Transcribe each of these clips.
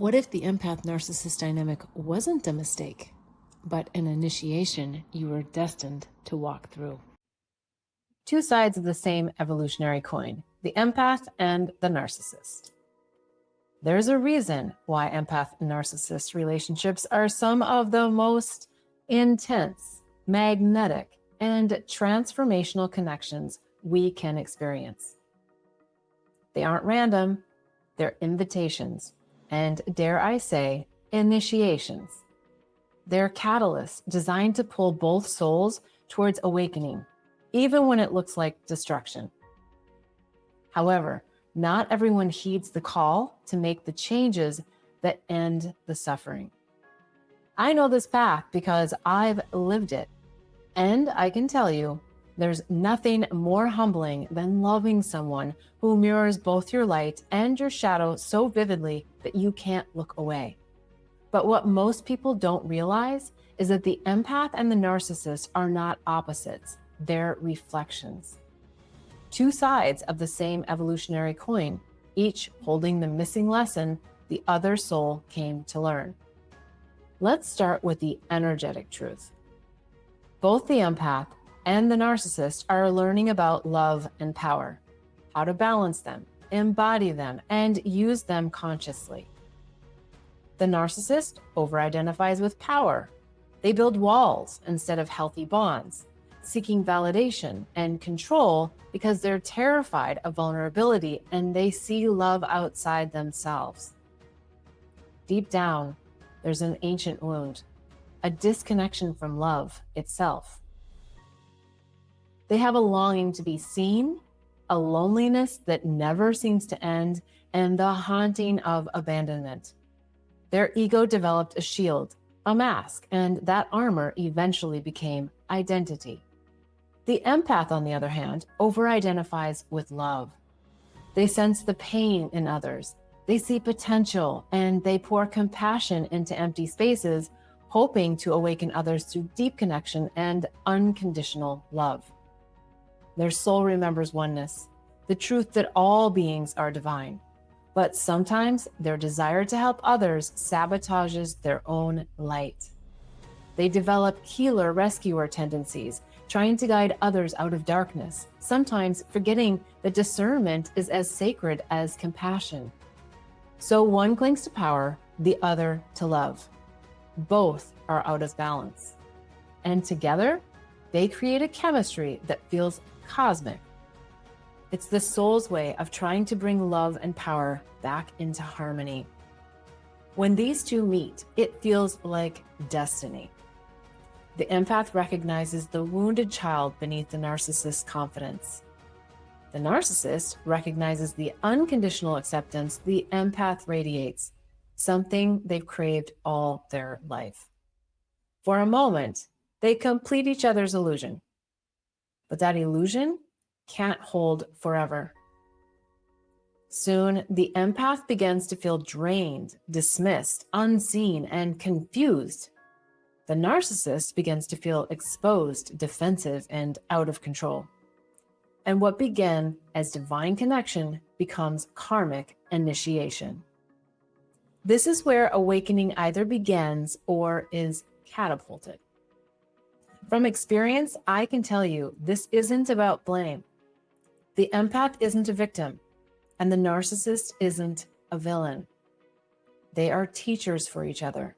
What if the empath-narcissist dynamic wasn't a mistake, but an initiation you were destined to walk through? Two sides of the same evolutionary coin, the empath and the narcissist. There's a reason why empath-narcissist relationships are some of the most intense, magnetic, and transformational connections we can experience. They aren't random, they're invitations, and dare I say, initiations. They're catalysts designed to pull both souls towards awakening, even when it looks like destruction. However, not everyone heeds the call to make the changes that end the suffering. I know this path because I've lived it, and I can tell you, there's nothing more humbling than loving someone who mirrors both your light and your shadow so vividly that you can't look away. But what most people don't realize is that the empath and the narcissist are not opposites, they're reflections. Two sides of the same evolutionary coin, each holding the missing lesson the other soul came to learn. Let's start with the energetic truth. Both the empath and the narcissist are learning about love and power, how to balance them, embody them, and use them consciously. The narcissist over-identifies with power. They build walls instead of healthy bonds, seeking validation and control because they're terrified of vulnerability and they see love outside themselves. Deep down, there's an ancient wound, a disconnection from love itself. They have a longing to be seen, a loneliness that never seems to end, and the haunting of abandonment. Their ego developed a shield, a mask, and that armor eventually became identity. The empath, on the other hand, over-identifies with love. They sense the pain in others. They see potential, and they pour compassion into empty spaces, hoping to awaken others through deep connection and unconditional love. Their soul remembers oneness, the truth that all beings are divine. But sometimes their desire to help others sabotages their own light. They develop healer-rescuer tendencies, trying to guide others out of darkness, sometimes forgetting that discernment is as sacred as compassion. So one clings to power, the other to love. Both are out of balance. And together, they create a chemistry that feels cosmic. It's the soul's way of trying to bring love and power back into harmony. When these two meet, it feels like destiny. The empath recognizes the wounded child beneath the narcissist's confidence. The narcissist recognizes the unconditional acceptance the empath radiates, something they've craved all their life. For a moment, they complete each other's illusion. But that illusion can't hold forever. Soon, the empath begins to feel drained, dismissed, unseen, and confused. The narcissist begins to feel exposed, defensive, and out of control. And what began as divine connection becomes karmic initiation. This is where awakening either begins or is catapulted. From experience, I can tell you this isn't about blame. The empath isn't a victim, and the narcissist isn't a villain. They are teachers for each other.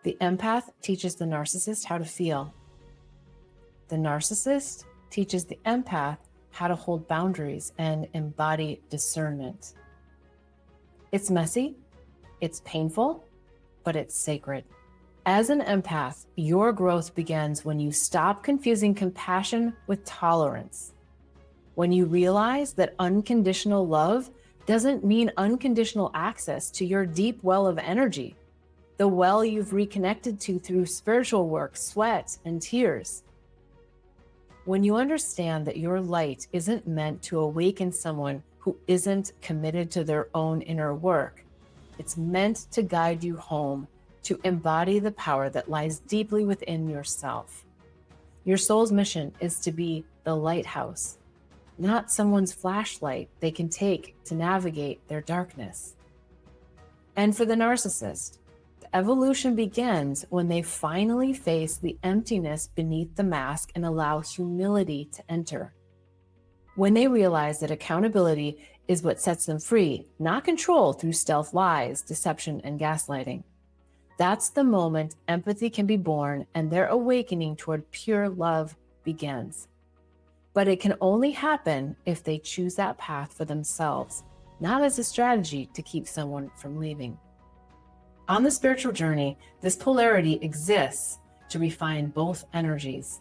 The empath teaches the narcissist how to feel. The narcissist teaches the empath how to hold boundaries and embody discernment. It's messy, it's painful, but it's sacred. As an empath, your growth begins when you stop confusing compassion with tolerance. When you realize that unconditional love doesn't mean unconditional access to your deep well of energy, the well you've reconnected to through spiritual work, sweat, and tears. When you understand that your light isn't meant to awaken someone who isn't committed to their own inner work, it's meant to guide you home, to embody the power that lies deeply within yourself. Your soul's mission is to be the lighthouse, not someone's flashlight they can take to navigate their darkness. And for the narcissist, the evolution begins when they finally face the emptiness beneath the mask and allow humility to enter. When they realize that accountability is what sets them free, not control through stealth lies, deception, and gaslighting. That's the moment empathy can be born and their awakening toward pure love begins. But it can only happen if they choose that path for themselves, not as a strategy to keep someone from leaving. On the spiritual journey, this polarity exists to refine both energies.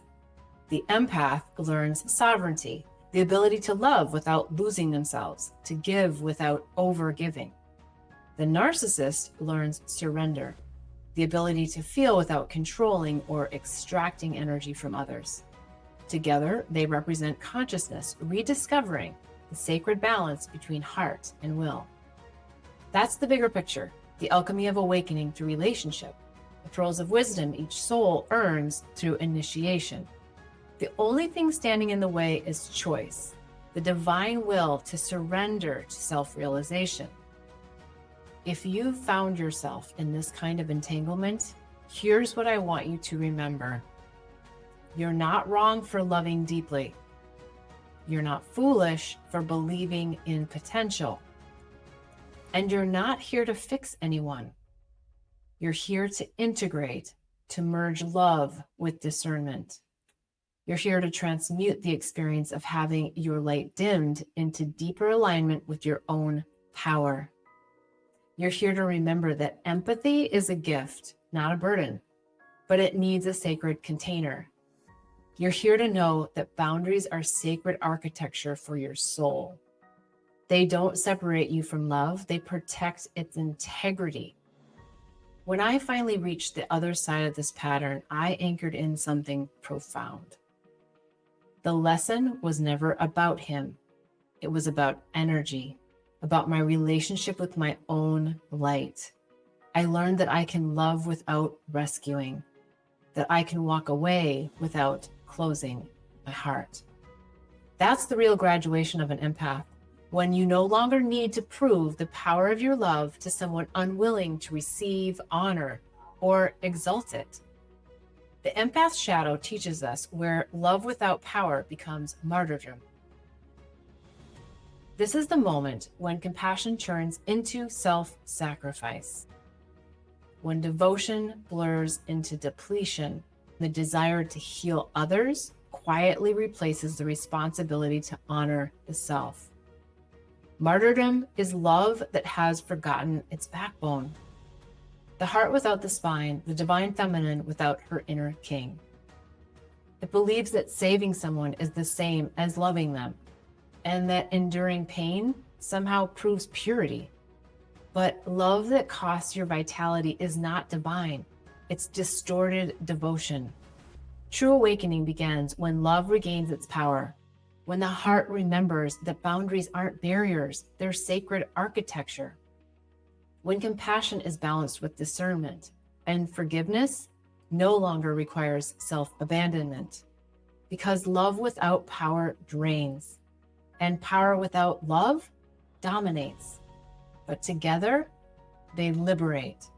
The empath learns sovereignty, the ability to love without losing themselves, to give without over-giving. The narcissist learns surrender, the ability to feel without controlling or extracting energy from others. Together, they represent consciousness, rediscovering the sacred balance between heart and will. That's the bigger picture, the alchemy of awakening through relationship, the pearls of wisdom each soul earns through initiation. The only thing standing in the way is choice, the divine will to surrender to self-realization. If you've found yourself in this kind of entanglement, here's what I want you to remember. You're not wrong for loving deeply. You're not foolish for believing in potential. And you're not here to fix anyone. You're here to integrate, to merge love with discernment. You're here to transmute the experience of having your light dimmed into deeper alignment with your own power. You're here to remember that empathy is a gift, not a burden, but it needs a sacred container. You're here to know that boundaries are sacred architecture for your soul. They don't separate you from love, they protect its integrity. When I finally reached the other side of this pattern, I anchored in something profound. The lesson was never about him. It was about energy, about my relationship with my own light. I learned that I can love without rescuing, that I can walk away without closing my heart. That's the real graduation of an empath, when you no longer need to prove the power of your love to someone unwilling to receive, honor, or exalt it. The empath shadow teaches us where love without power becomes martyrdom. This is the moment when compassion turns into self-sacrifice, when devotion blurs into depletion, the desire to heal others quietly replaces the responsibility to honor the self. Martyrdom is love that has forgotten its backbone. The heart without the spine, the divine feminine without her inner king. It believes that saving someone is the same as loving them, and that enduring pain somehow proves purity. But love that costs your vitality is not divine. It's distorted devotion. True awakening begins when love regains its power, when the heart remembers that boundaries aren't barriers, they're sacred architecture. When compassion is balanced with discernment, and forgiveness no longer requires self-abandonment, because love without power drains, and power without love dominates. But together, they liberate.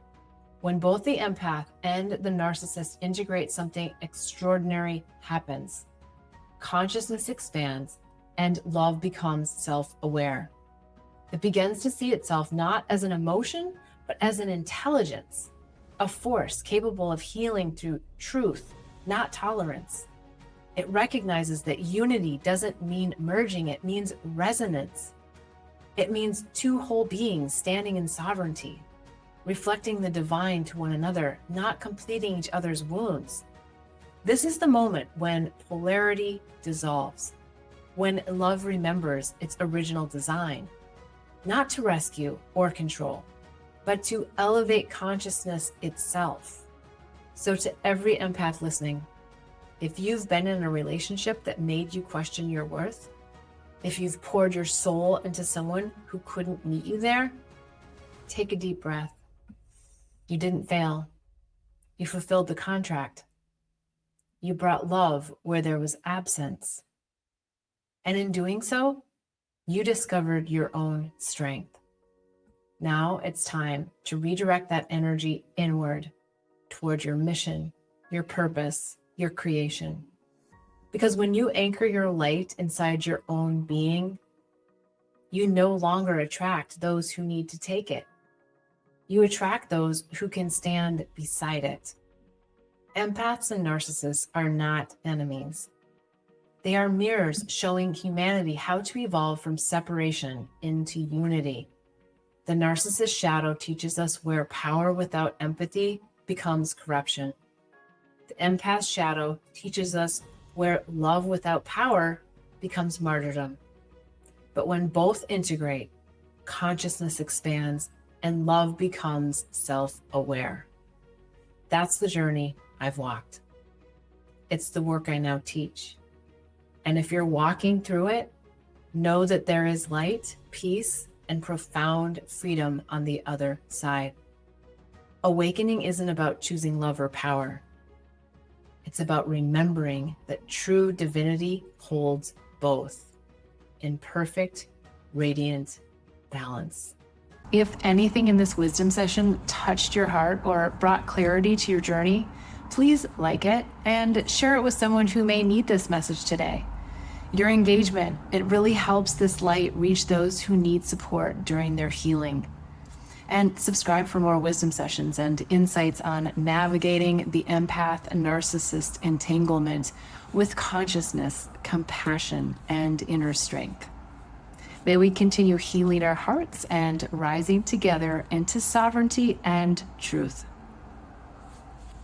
When both the empath and the narcissist integrate, something extraordinary happens. Consciousness expands, and love becomes self-aware. It begins to see itself not as an emotion, but as an intelligence, a force capable of healing through truth, not tolerance. It recognizes that unity doesn't mean merging, it means resonance. It means two whole beings standing in sovereignty, reflecting the divine to one another, not completing each other's wounds. This is the moment when polarity dissolves, when love remembers its original design, not to rescue or control, but to elevate consciousness itself. So to every empath listening, if you've been in a relationship that made you question your worth, if you've poured your soul into someone who couldn't meet you there, take a deep breath. You didn't fail. You fulfilled the contract. You brought love where there was absence. And in doing so, you discovered your own strength. Now it's time to redirect that energy inward toward your mission, your purpose, your creation. Because when you anchor your light inside your own being, you no longer attract those who need to take it. You attract those who can stand beside it. Empaths and narcissists are not enemies. They are mirrors showing humanity how to evolve from separation into unity. The narcissist shadow teaches us where power without empathy becomes corruption. The empath shadow teaches us where love without power becomes martyrdom. But when both integrate, consciousness expands and love becomes self-aware. That's the journey I've walked. It's the work I now teach. And if you're walking through it, know that there is light, peace, and profound freedom on the other side. Awakening isn't about choosing love or power. It's about remembering that true divinity holds both in perfect, radiant balance. If anything in this wisdom session touched your heart or brought clarity to your journey, please like it and share it with someone who may need this message today. Your engagement, it really helps this light reach those who need support during their healing. And subscribe for more wisdom sessions and insights on navigating the empath and narcissist entanglement with consciousness, compassion, and inner strength. May we continue healing our hearts and rising together into sovereignty and truth.